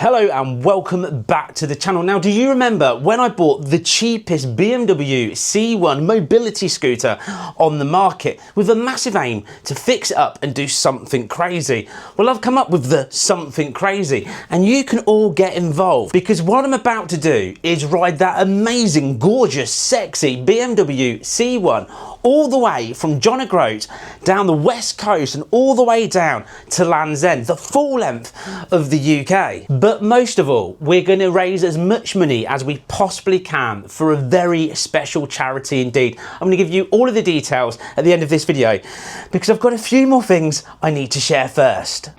Hello and welcome back to the channel. Now, do you remember when I bought the cheapest BMW C1 mobility scooter on the market with a massive aim to fix it up and do something crazy? Well, I've come up with the something crazy and you can all get involved because what I'm about to do is ride that amazing, gorgeous, sexy BMW C1 all the way from Groats down the west coast and all the way down to Land's End, the full length of the UK. But most of all, we're going to raise as much money as we possibly can for a very special charity indeed. I'm going to give you all of the details at the end of this video because I've got a few more things I need to share first.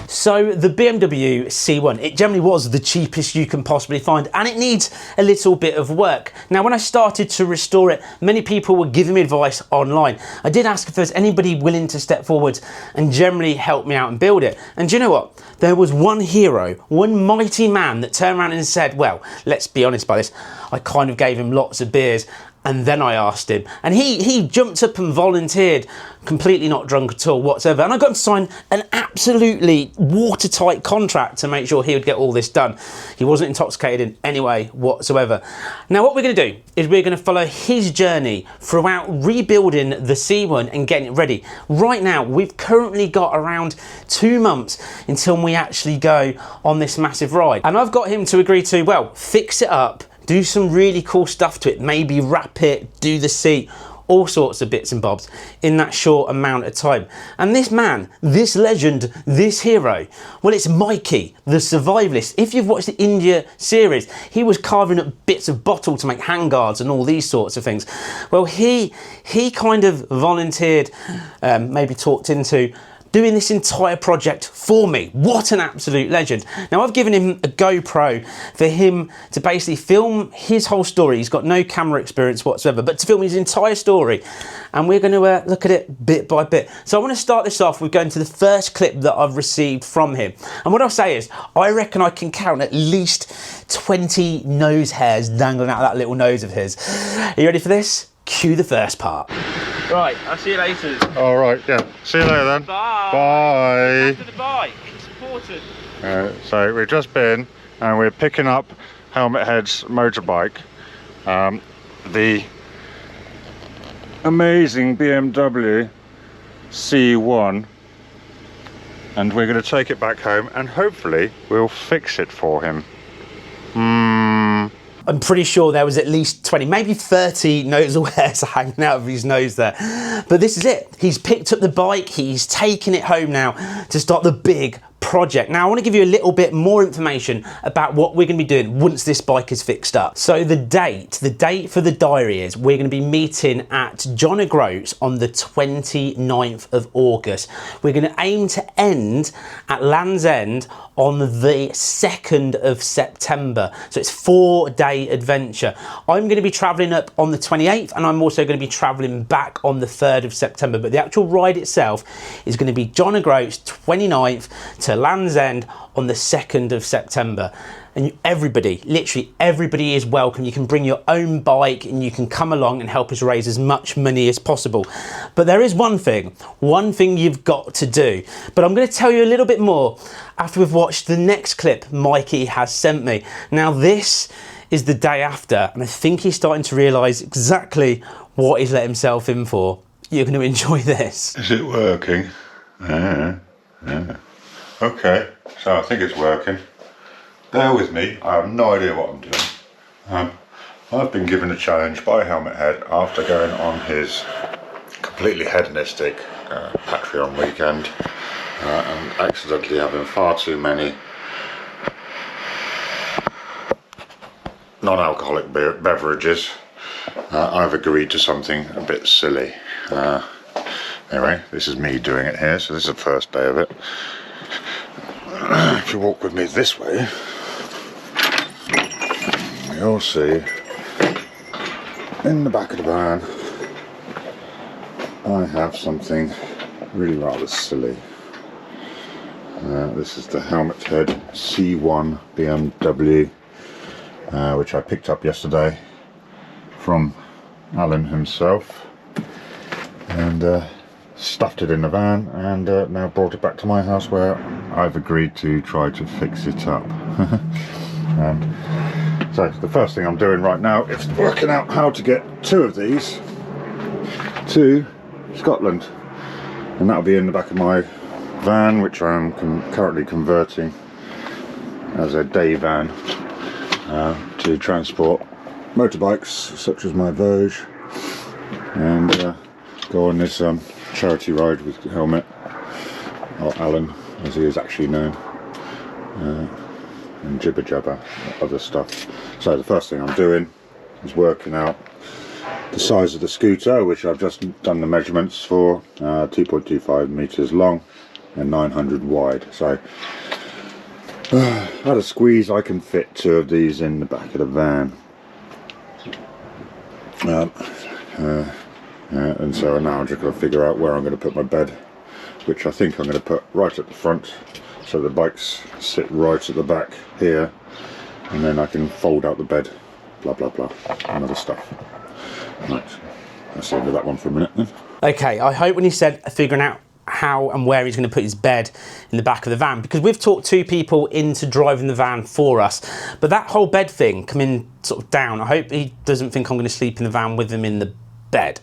So the BMW C1, it generally was the cheapest you can possibly find and it needs a little bit of work. Now, when I started to restore it, many people were giving me advice online. I did ask if there's anybody willing to step forward and generally help me out and build it. And do you know what? There was one hero, one mighty man that turned around and said, well, let's be honest by this, I kind of gave him lots of beers. And then I asked him, and he jumped up and volunteered, completely not drunk at all whatsoever. And I got him to sign an absolutely watertight contract to make sure he would get all this done. He wasn't intoxicated in any way whatsoever. Now, what we're going to do is we're going to follow his journey throughout rebuilding the C1 and getting it ready. Right now, we've currently got around 2 months until we actually go on this massive ride. And I've got him to agree to, well, fix it up, do some really cool stuff to it, maybe wrap it, do the seat, all sorts of bits and bobs in that short amount of time. And this man, this legend, this hero, well, it's Mikey, the survivalist. If you've watched the India series, he was carving up bits of bottle to make handguards and all these sorts of things. Well, he kind of volunteered, maybe talked into doing this entire project for me. What an absolute legend. Now, I've given him a GoPro for him to basically film his whole story. He's got no camera experience whatsoever, but to film his entire story. And we're going to look at it bit by bit. So I want to start this off with going to the first clip that I've received from him. And what I'll say is, I reckon I can count at least 20 nose hairs dangling out of that little nose of his. Are you ready for this? Cue the first part. Right, I'll see you later. All right, yeah. See you later then. Bye. Bye. After the bike, it's important. So we've just been and we're picking up Helmet Head's motorbike. The amazing BMW C1. And we're going to take it back home and hopefully we'll fix it for him. I'm pretty sure there was at least 20, maybe 30 nasal hairs hanging out of his nose there. But this is it. He's picked up the bike. He's taken it home now to start the big project. Now, I want to give you a little bit more information about what we're going to be doing once this bike is fixed up. So the date for the diary is we're going to be meeting at Groats on the 29th of August. We're going to aim to end at Land's End on the 2nd of September. So it's a 4-day adventure. I'm going to be traveling up on the 28th and I'm also going to be traveling back on the 3rd of September. But the actual ride itself is going to be Groats 29th to Land's End on the 2nd of September. And everybody, literally everybody is welcome. You can bring your own bike and you can come along and help us raise as much money as possible. But there is one thing you've got to do. But I'm going to tell you a little bit more after we've watched the next clip Mikey has sent me. Now, this is the day after, and I think he's starting to realise exactly what he's let himself in for. You're going to enjoy this. Is it working? Yeah. Okay, so I think it's working. Bear with me, I have no idea what I'm doing. I've been given a challenge by Helmet Head after going on his completely hedonistic Patreon weekend and accidentally having far too many non-alcoholic beverages. I've agreed to something a bit silly. Anyway, this is me doing it here, so this is the first day of it. If you walk with me this way, you'll see in the back of the van I have something really rather silly. This is the Helmet Head C1 BMW, which I picked up yesterday from Alan himself, and stuffed it in the van, and now brought it back to my house, where I've agreed to try to fix it up. So the first thing I'm doing right now is working out how to get 2 of these to Scotland, and that'll be in the back of my van, which I'm currently converting as a day van to transport motorbikes such as my Vogue, and go on this charity ride with Helmet, or Alan as he is actually known, and jibber jabber other stuff. So the first thing I'm doing is working out the size of the scooter, which I've just done the measurements for, 2.25 meters long and 900 wide. So at a squeeze I can fit 2 of these in the back of the van. And so now I'm just going to figure out where I'm going to put my bed, which I think I'm going to put right at the front, so the bikes sit right at the back here, and then I can fold out the bed, blah blah blah, and other stuff. Right, let's leave that one for a minute then. Okay, I hope when he said figuring out how and where he's going to put his bed in the back of the van, because we've talked 2 people into driving the van for us, but that whole bed thing coming sort of down, I hope he doesn't think I'm going to sleep in the van with him in the bed.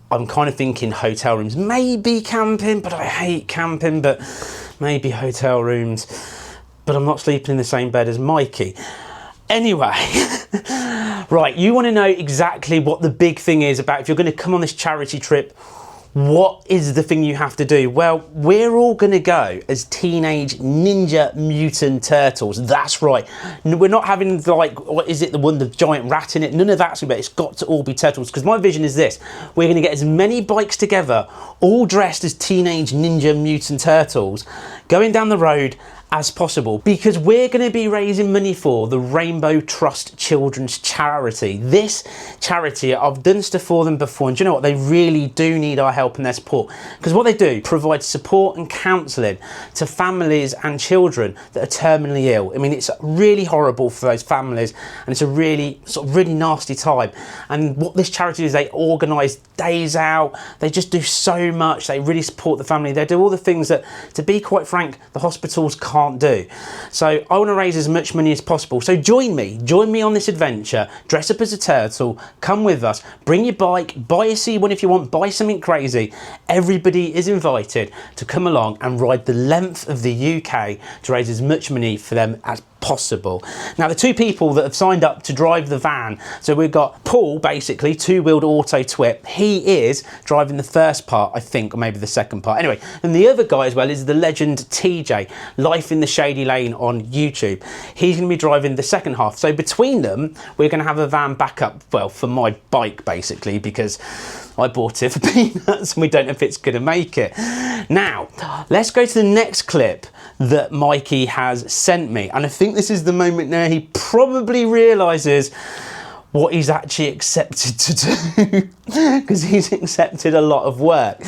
I'm kind of thinking hotel rooms, maybe camping, but I hate camping, but maybe hotel rooms, but I'm not sleeping in the same bed as Mikey. Anyway, right, you want to know exactly what the big thing is about if you're going to come on this charity trip. What is the thing you have to do? Well, we're all going to go as Teenage Ninja Mutant Turtles. That's right. We're not having, like, what is it, the giant rat in it? None of that's about it. It's got to all be turtles, because my vision is this. We're going to get as many bikes together, all dressed as Teenage Ninja Mutant Turtles, going down the road as possible, because we're going to be raising money for the Rainbow Trust Children's Charity. This charity, I've done stuff for them before, and do you know what? They really do need our help and their support, because what they do provide support and counselling to families and children that are terminally ill. I mean, it's really horrible for those families, and it's a really really nasty time. And what this charity is, they organise days out, they just do so much, they really support the family, they do all the things that, to be quite frank, the hospitals can't do. So I want to raise as much money as possible. So join me on this adventure, dress up as a turtle, come with us, bring your bike, buy a C1 if you want, buy something crazy. Everybody is invited to come along and ride the length of the UK to raise as much money for them as possible. Now, the 2 people that have signed up to drive the van, so we've got Paul, basically 2-wheeled auto twip. He is driving the first part, I think, or maybe the second part. Anyway, and the other guy as well is the legend TJ, Life in the Shady Lane on YouTube. He's going to be driving the second half. So between them, we're going to have a van backup, well, for my bike, basically, because I bought it for peanuts and we don't know if it's going to make it. Now, let's go to the next clip that Mikey has sent me. And I think this is the moment now he probably realises what he's actually accepted to do, because he's accepted a lot of work.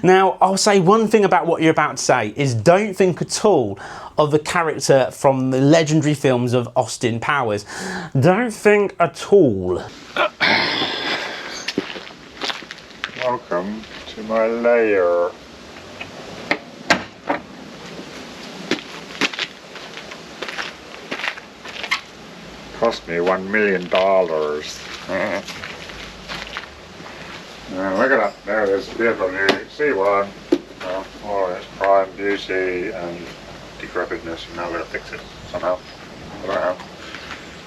Now, I'll say one thing about what you're about to say is don't think at all of the character from the legendary films of Austin Powers. Don't think at all. Welcome to my lair. Cost me $1 million. Look at that. There it is. BMW C1. All its prime beauty and decrepitness. And now we're going to fix it somehow. I don't know how.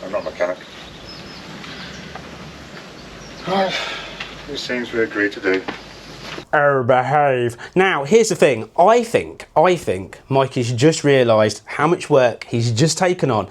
I'm not a mechanic. Right. These things we agreed to do. Oh, behave. Now, here's the thing. I think Mikey's just realised how much work he's just taken on.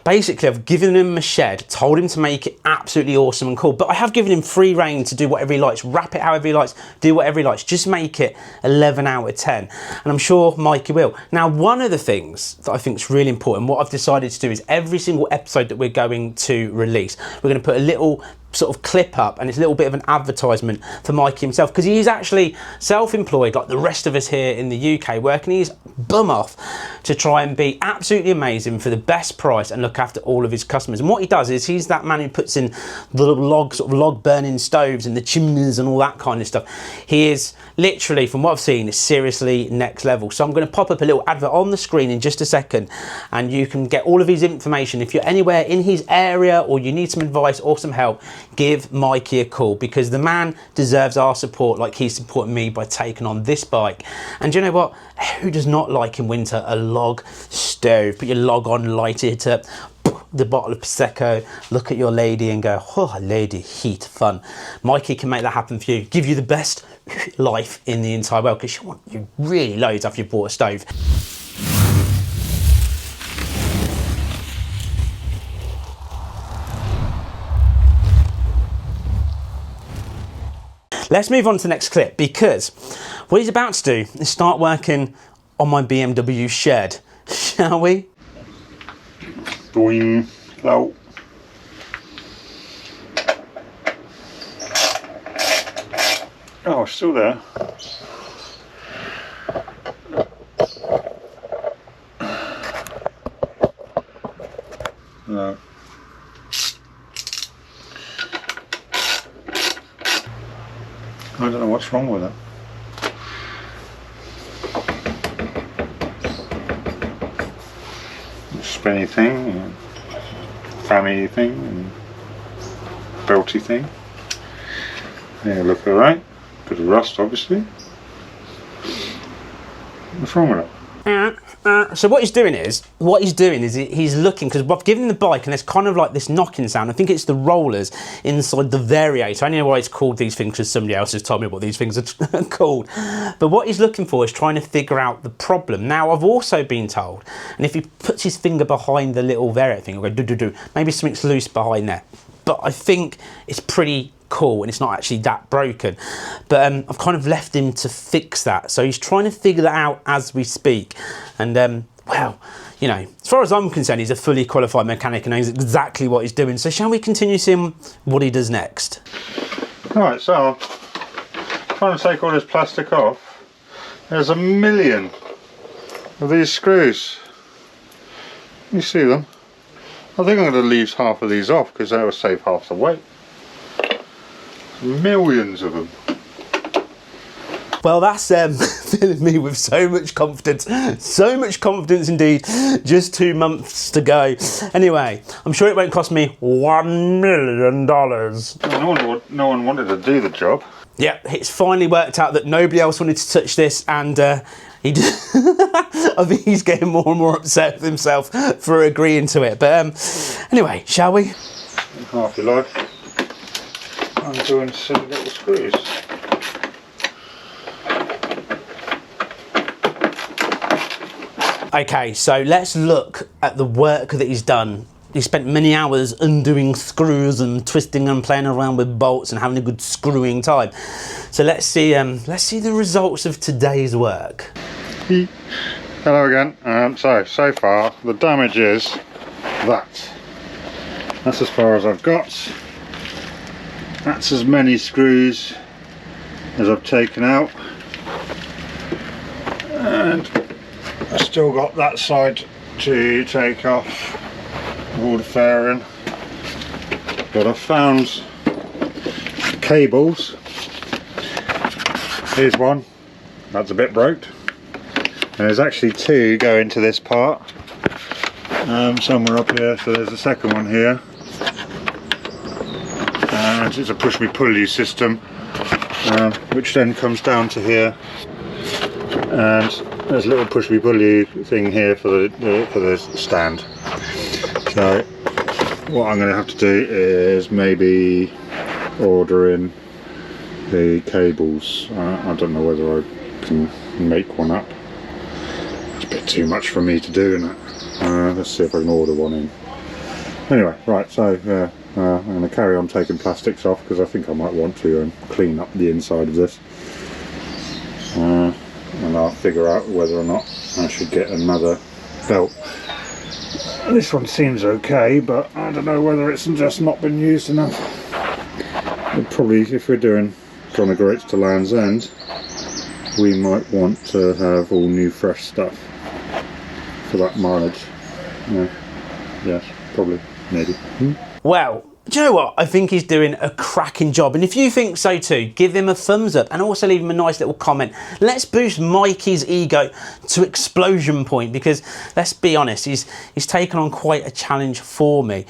Basically, I've given him a shed, told him to make it absolutely awesome and cool, but I have given him free rein to do whatever he likes, wrap it however he likes, do whatever he likes, just make it 11 out of 10. And I'm sure Mikey will. Now, one of the things that I think is really important, what I've decided to do is every single episode that we're going to release, we're going to put a little sort of clip up, and it's a little bit of an advertisement for Mikey himself, because he is actually self-employed like the rest of us here in the UK, working his bum off to try and be absolutely amazing for the best price and look after all of his customers. And what he does is he's that man who puts in the log burning stoves and the chimneys and all that kind of stuff. He is literally, from what I've seen, is seriously next level. So I'm going to pop up a little advert on the screen in just a second, and you can get all of his information. If you're anywhere in his area or you need some advice or some help, give Mikey a call, because the man deserves our support like he's supporting me by taking on this bike. And do you know what? Who does not like in winter a log stove? Put your log on, light it up, the bottle of Prosecco, look at your lady and go, oh lady, heat, fun. Mikey can make that happen for you, give you the best life in the entire world, because she'll want you really loads after you bought a stove. Let's move on to the next clip, because what he's about to do is start working on my BMW shed. Shall we? Boing. Low. Oh, it's still there. No. I don't know what's wrong with it. Spinny thing, fanny thing, and belty thing. Yeah, look alright. Bit of rust, obviously. What's wrong with it? So what he's doing is he's looking, because I've given him the bike and there's kind of like this knocking sound. I think it's the rollers inside the variator. I don't know why it's called these things, because somebody else has told me what these things are called. But what he's looking for is trying to figure out the problem. Now, I've also been told, and if he puts his finger behind the little variator thing, he'll go do, maybe something's loose behind there. But I think it's pretty cool and it's not actually that broken. But I've kind of left him to fix that. So he's trying to figure that out as we speak. And well, you know, as far as I'm concerned, he's a fully qualified mechanic and knows exactly what he's doing. So shall we continue seeing what he does next? Alright, so I'm trying to take all this plastic off. There's a million of these screws. You see them? I think I'm going to leave half of these off, because that will save half the weight. Millions of them. Well, that's filling me with so much confidence indeed. Just 2 months to go. Anyway, I'm sure it won't cost me $1 million. No one wanted to do the job. Yeah, it's finally worked out that nobody else wanted to touch this, and I think he's getting more and more upset with himself for agreeing to it. But anyway, shall we? Half your life. I'm doing silly little screws. Okay, so let's look at the work that he's done. He spent many hours undoing screws and twisting and playing around with bolts and having a good screwing time. So let's see the results of today's work. Hello again. So far the damage is that. That's as far as I've got. That's as many screws as I've taken out, and I've still got that side to take off, all the fairing. But I've found cables. Here's one, that's a bit broke. And there's actually two go into this part, somewhere up here. So there's a second one here, and it's a push-me-pull-you system, which then comes down to here, and there's a little push-me-pull-you thing here for the stand. So what I'm going to have to do is maybe order in the cables. I don't know whether I can make one up. It's a bit too much for me to do, isn't it? Let's see if I can order one in. Anyway, right, so I'm going to carry on taking plastics off, because I think I might want to clean up the inside of this. And I'll figure out whether or not I should get another belt. This one seems okay, but I don't know whether it's just not been used enough. Probably, if we're doing from the Groats to Land's End, we might want to have all new fresh stuff for that mileage. Yeah. Yes, probably, maybe. Well, do you know what? I think he's doing a cracking job. And if you think so too, give him a thumbs up and also leave him a nice little comment. Let's boost Mikey's ego to explosion point, because let's be honest, he's taken on quite a challenge for me.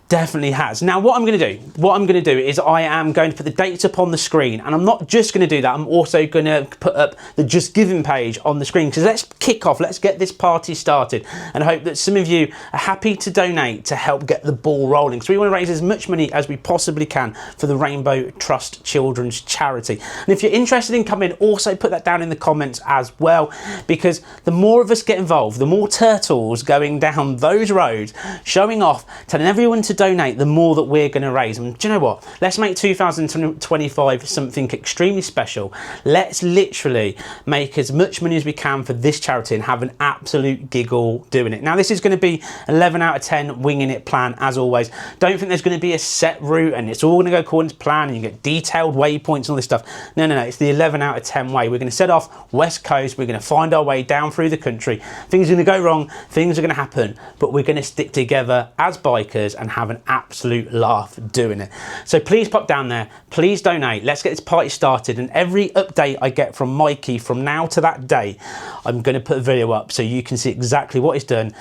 Definitely has. Now what I'm going to do is I am going to put the dates up on the screen, and I'm not just going to do that, I'm also going to put up the Just Giving page on the screen, because let's kick off, let's get this party started, and I hope that some of you are happy to donate to help get the ball rolling, because we want to raise as much money as we possibly can for the Rainbow Trust Children's Charity. And if you're interested in coming, also put that down in the comments as well, because the more of us get involved, the more turtles going down those roads showing off, telling everyone to donate, the more that we're going to raise. And do you know what? Let's make 2025 something extremely special. Let's literally make as much money as we can for this charity and have an absolute giggle doing it. Now this is going to be 11 out of 10 winging it plan as always. Don't think there's going to be a set route and it's all going to go according to plan and you get detailed waypoints and all this stuff. No, it's the 11 out of 10 way. We're going to set off West Coast, we're going to find our way down through the country. Things are going to go wrong, things are going to happen, but we're going to stick together as bikers and have an absolute laugh doing it. So please pop down there, please donate, let's get this party started, and every update I get from Mikey from now to that day, I'm going to put a video up so you can see exactly what he's done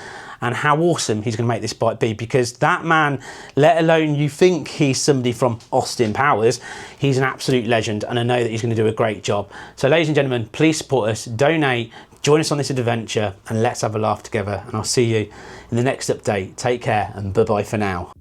and how awesome he's going to make this bike be, because that man, let alone you think he's somebody from Austin Powers, he's an absolute legend, and I know that he's going to do a great job. So ladies and gentlemen, please support us, donate, join us on this adventure, and let's have a laugh together, and I'll see you in the next update. Take care and bye bye for now.